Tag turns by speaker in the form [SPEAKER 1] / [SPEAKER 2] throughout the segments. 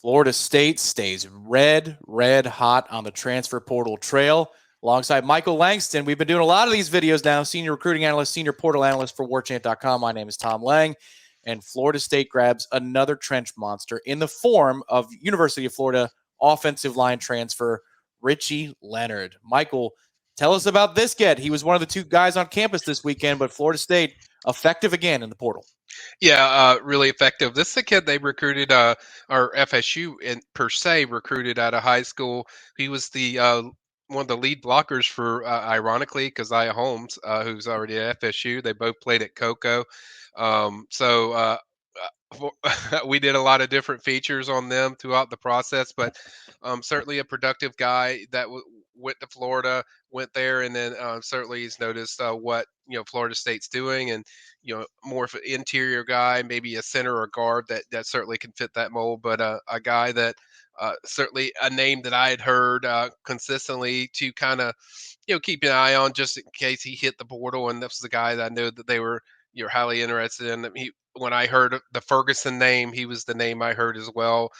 [SPEAKER 1] Florida State stays red hot on the transfer portal trail. Alongside Michael Langston, we've been doing a lot of these videos now, senior recruiting analyst, senior portal analyst for Warchant.com. My name is Tom Lang, and Florida State grabs another trench monster in the form of University of Florida offensive line transfer Richie Leonard. Michael, tell us about this kid. He was one of the two guys on campus this weekend, but Florida State effective again in the portal.
[SPEAKER 2] Yeah, really effective. This is a kid they recruited, or FSU in, per se recruited out of high school. He was the one of the lead blockers for, ironically, Keziah Holmes, who's already at FSU. They both played at Coco. We did a lot of different features on them throughout the process, but certainly a productive guy that went to Florida, went there, and then certainly he's noticed what Florida State's doing, and more of an interior guy, maybe a center or guard that certainly can fit that mold, but a guy that certainly a name that I had heard consistently to kind of keep an eye on just in case he hit the portal, and this was the guy that I knew that they were you're highly interested in. When I heard the Ferguson name, he was the name I heard as well.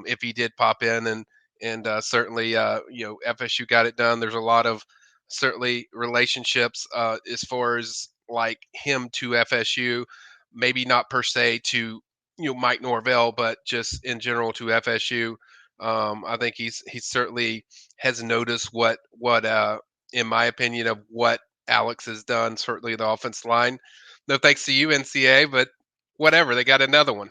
[SPEAKER 2] If he did pop in, and certainly FSU got it done. There's a lot of certainly relationships as far as like him to FSU, maybe not per se to Mike Norvell, but just in general to FSU. I think he certainly has noticed what in my opinion of what Alex has done. Certainly the offense line. No thanks to you, NCA, but whatever. They got another one,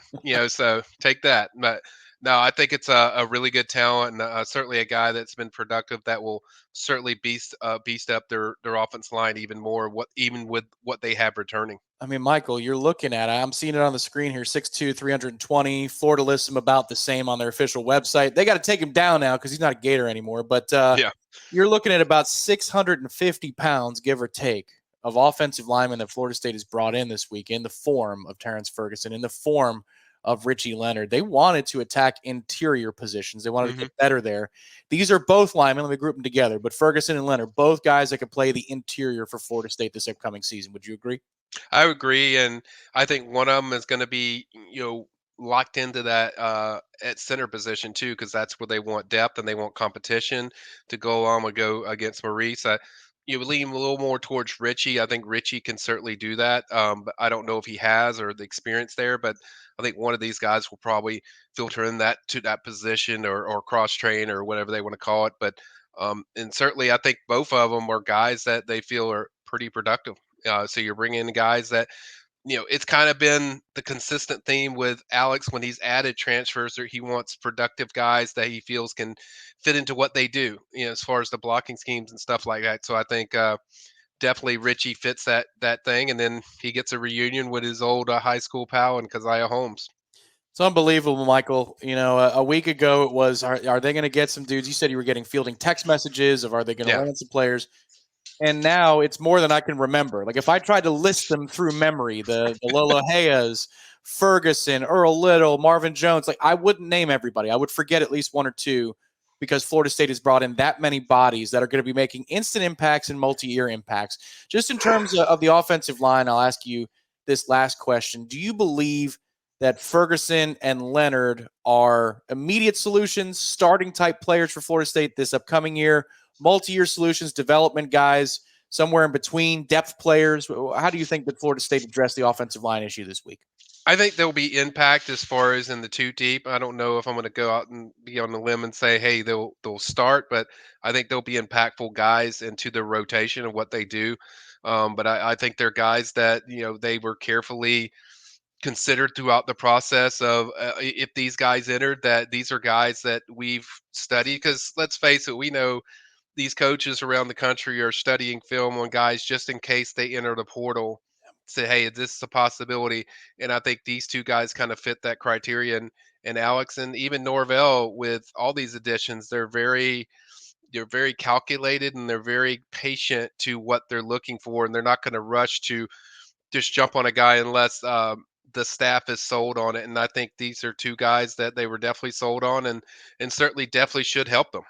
[SPEAKER 2] so take that. But no, I think it's a really good talent, and certainly a guy that's been productive that will certainly beast up their offense line even more. Even with what they have returning.
[SPEAKER 1] I mean, Michael, you're looking at it. I'm seeing it on the screen here 6'2, 320. Florida lists him about the same on their official website. They got to take him down now because he's not a Gator anymore. But
[SPEAKER 2] Yeah.
[SPEAKER 1] you're looking at about 650 pounds, give or take, of offensive linemen that Florida State has brought in this week in the form of Terrence Ferguson, in the form of Richie Leonard. They wanted to attack interior positions. They wanted to
[SPEAKER 2] Hmm.
[SPEAKER 1] get better there. These are both linemen. Let me group them together. But Ferguson and Leonard, both guys that can play the interior for Florida State this upcoming season. Would you agree?
[SPEAKER 2] I agree, and I think one of them is going to be locked into that at center position too, because that's where they want depth and they want competition to go along and go against Maurice. You would lean a little more towards Richie. I think Richie can certainly do that, but I don't know if he has or the experience there. But I think one of these guys will probably filter in that to that position or cross train or whatever they want to call it. But and certainly, I think both of them are guys that they feel are pretty productive. So you're bringing in guys that it's kind of been the consistent theme with Alex when he's added transfers, or he wants productive guys that he feels can fit into what they do, as far as the blocking schemes and stuff like that. So I think definitely Richie fits that thing, and then he gets a reunion with his old high school pal and Keziah Holmes.
[SPEAKER 1] It's unbelievable, Michael. A week ago it was, are they going to get some dudes? You said you were getting fielding text messages of, are they going to
[SPEAKER 2] Yeah.
[SPEAKER 1] land some players? And now it's more than I can remember. Like if I tried to list them through memory, the Lolo Hayes, Ferguson, Earl Little, Marvin Jones, like I wouldn't name everybody. I would forget at least one or two because Florida State has brought in that many bodies that are going to be making instant impacts and multi-year impacts. Just in terms of the offensive line, I'll ask you this last question. Do you believe that Ferguson and Leonard are immediate solutions, starting type players for Florida State this upcoming year, multi-year solutions, development guys, somewhere in between, depth players? How do you think that Florida State addressed the offensive line issue this week?
[SPEAKER 2] I think there'll be impact as far as in the two deep. I don't know if I'm going to go out and be on the limb and say, hey, they'll start, but I think they'll be impactful guys into the rotation of what they do. But I think they're guys that they were carefully considered throughout the process of if these guys entered, that these are guys that we've studied. Because let's face it, we know these coaches around the country are studying film on guys just in case they enter the portal. Say, hey, this is a possibility, and I think these two guys kind of fit that criterion. And Alex and even Norvell, with all these additions, they're very calculated and they're very patient to what they're looking for, and they're not going to rush to just jump on a guy unless the staff is sold on it. And I think these are two guys that they were definitely sold on, and certainly definitely should help them.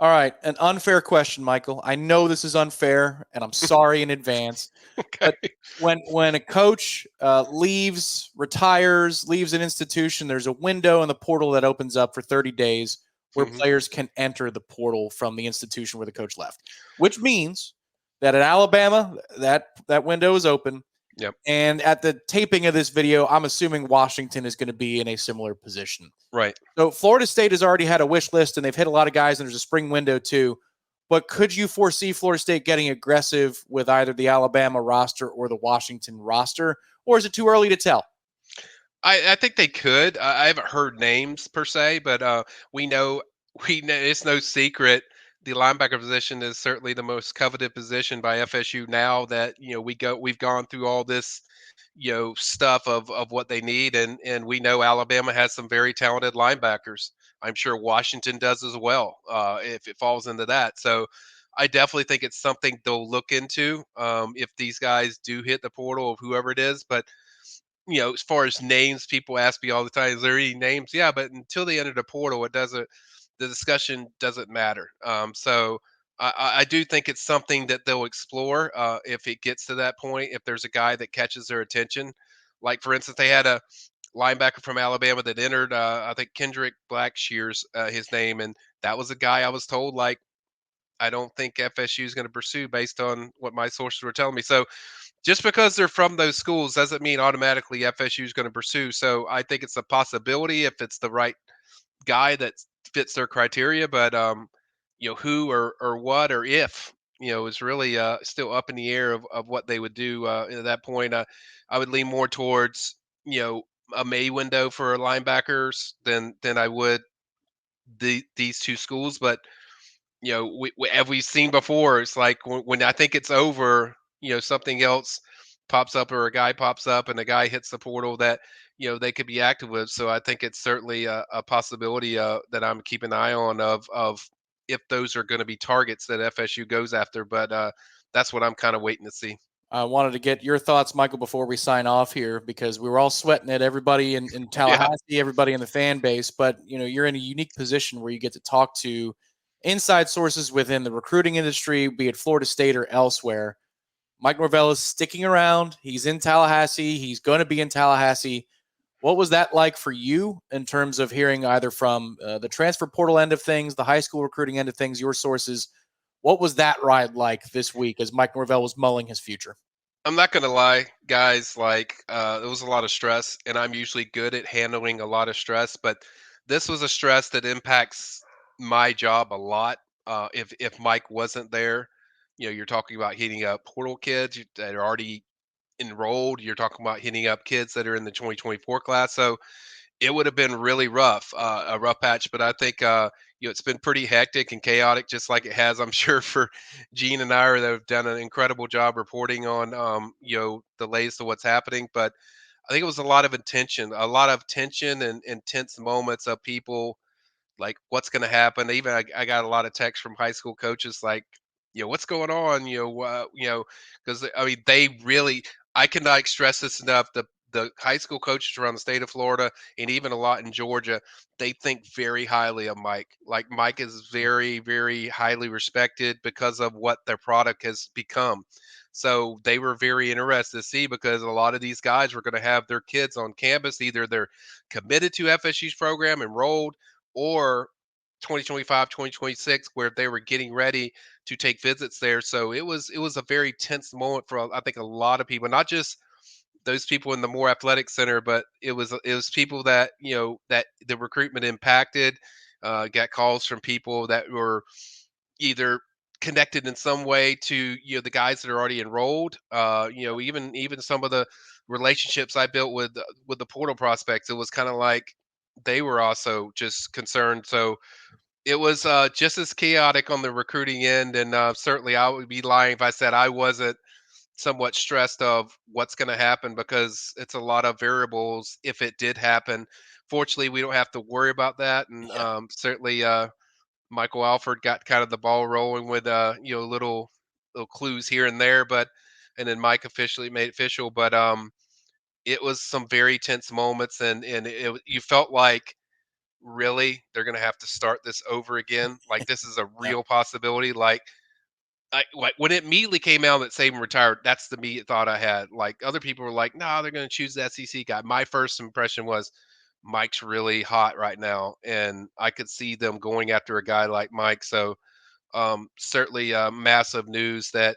[SPEAKER 1] All right, an unfair question, Michael. I know this is unfair, and I'm sorry in advance. But
[SPEAKER 2] Okay.
[SPEAKER 1] when a coach leaves, retires, leaves an institution, there's a window in the portal that opens up for 30 days where
[SPEAKER 2] Hmm.
[SPEAKER 1] players can enter the portal from the institution where the coach left, which means that at Alabama, that window is open.
[SPEAKER 2] Yep.
[SPEAKER 1] And at the taping of this video, I'm assuming Washington is going to be in a similar position.
[SPEAKER 2] Right.
[SPEAKER 1] So Florida State has already had a wish list and they've hit a lot of guys, and there's a spring window too. But could you foresee Florida State getting aggressive with either the Alabama roster or the Washington roster, or is it too early to tell?
[SPEAKER 2] I think they could. I haven't heard names per se, but we know it's no secret the linebacker position is certainly the most coveted position by FSU now that we've gone through all this stuff of what they need, and we know Alabama has some very talented linebackers. I'm sure Washington does as well, if it falls into that. So I definitely think it's something they'll look into, if these guys do hit the portal of whoever it is. But as far as names, people ask me all the time, is there any names? Yeah, but until they enter the portal, it doesn't. The discussion doesn't matter. So I do think it's something that they'll explore, if it gets to that point. If there's a guy that catches their attention, like for instance, they had a linebacker from Alabama that entered. I think Kendrick Blackshear's his name, and that was a guy I was told, like, I don't think FSU is going to pursue based on what my sources were telling me. So just because they're from those schools doesn't mean automatically FSU is going to pursue. So I think it's a possibility if it's the right guy that fits their criteria. But who or what or if is really still up in the air of what they would do at that point. I would lean more towards a May window for linebackers than I would these two schools. But we have we seen before. It's like when I think it's over, something else pops up or a guy pops up and a guy hits the portal that they could be active with. So I think it's certainly a possibility that I'm keeping an eye on of if those are going to be targets that FSU goes after. But that's what I'm kind of waiting to see.
[SPEAKER 1] I wanted to get your thoughts, Michael, before we sign off here, because we were all sweating it, everybody in
[SPEAKER 2] Yeah.
[SPEAKER 1] Tallahassee, everybody in the fan base. But you're in a unique position where you get to talk to inside sources within the recruiting industry, be it Florida State or elsewhere. Mike Norvell is sticking around. He's in Tallahassee. He's going to be in Tallahassee. What was that like for you in terms of hearing either from the transfer portal end of things, the high school recruiting end of things, your sources? What was that ride like this week as Mike Norvell was mulling his future?
[SPEAKER 2] I'm not gonna lie, guys. Like, it was a lot of stress, and I'm usually good at handling a lot of stress, but this was a stress that impacts my job a lot. If Mike wasn't there, you're talking about hitting up portal kids that are already enrolled. You're talking about hitting up kids that are in the 2024 class. So it would have been really rough, a rough patch. But I think it's been pretty hectic and chaotic, just like it has, I'm sure, for Gene and I, that have done an incredible job reporting on the latest of what's happening. But I think it was a lot of tension and intense moments of people like what's going to happen. Even I got a lot of texts from high school coaches like, what's going on? Because I mean, they really, I cannot stress this enough. The high school coaches around the state of Florida and even a lot in Georgia, they think very highly of Mike. Like Mike is very, very highly respected because of what their product has become. So they were very interested to see because a lot of these guys were going to have their kids on campus. Either they're committed to FSU's program, enrolled, or 2025, 2026, where they were getting ready to take visits there. So it was a very tense moment for I think a lot of people, not just those people in the more athletic center, but it was people that that the recruitment impacted. Got calls from people that were either connected in some way to the guys that are already enrolled. Even some of the relationships I built with the portal prospects, it was kind of like they were also just concerned. So it was just as chaotic on the recruiting end, and certainly I would be lying if I said I wasn't somewhat stressed of what's going to happen because it's a lot of variables if it did happen. Fortunately, we don't have to worry about that, and
[SPEAKER 1] Yeah.
[SPEAKER 2] certainly Michael Alford got kind of the ball rolling with little clues here and there, but and then Mike officially made it official. But it was some very tense moments, and you felt like really, they're going to have to start this over again. Like, this is a
[SPEAKER 1] Yeah.
[SPEAKER 2] real possibility. Like when it immediately came out that Saban retired, that's the immediate thought I had. Like, other people were like, "No, they're going to choose the SEC guy." My first impression was Mike's really hot right now, and I could see them going after a guy like Mike. So certainly massive news that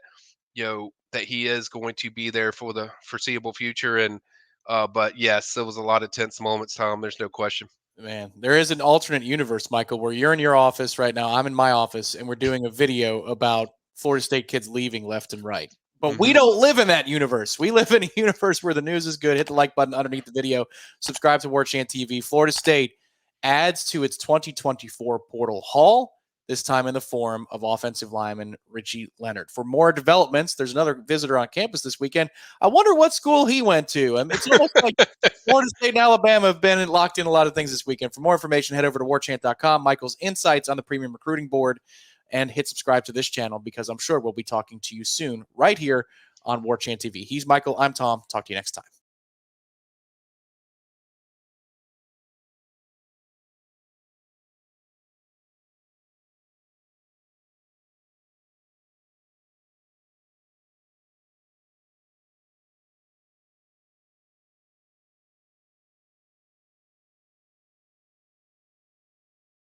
[SPEAKER 2] that he is going to be there for the foreseeable future. And but yes, there was a lot of tense moments, Tom. There's no question.
[SPEAKER 1] Man, there is an alternate universe, Michael, where you're in your office right now. I'm in my office, and we're doing a video about Florida State kids leaving left and right. But we
[SPEAKER 2] Hmm.
[SPEAKER 1] don't live in that universe. We live in a universe where the news is good. Hit the like button underneath the video. Subscribe to Warchant TV. Florida State adds to its 2024 portal haul, this time in the form of offensive lineman Richie Leonard. For more developments, there's another visitor on campus this weekend. I wonder what school he went to. It's almost like Florida State and Alabama have been locked in a lot of things this weekend. For more information, head over to warchant.com. Michael's insights on the premium recruiting board, and hit subscribe to this channel because I'm sure we'll be talking to you soon right here on Warchant TV. He's Michael. I'm Tom. Talk to you next time.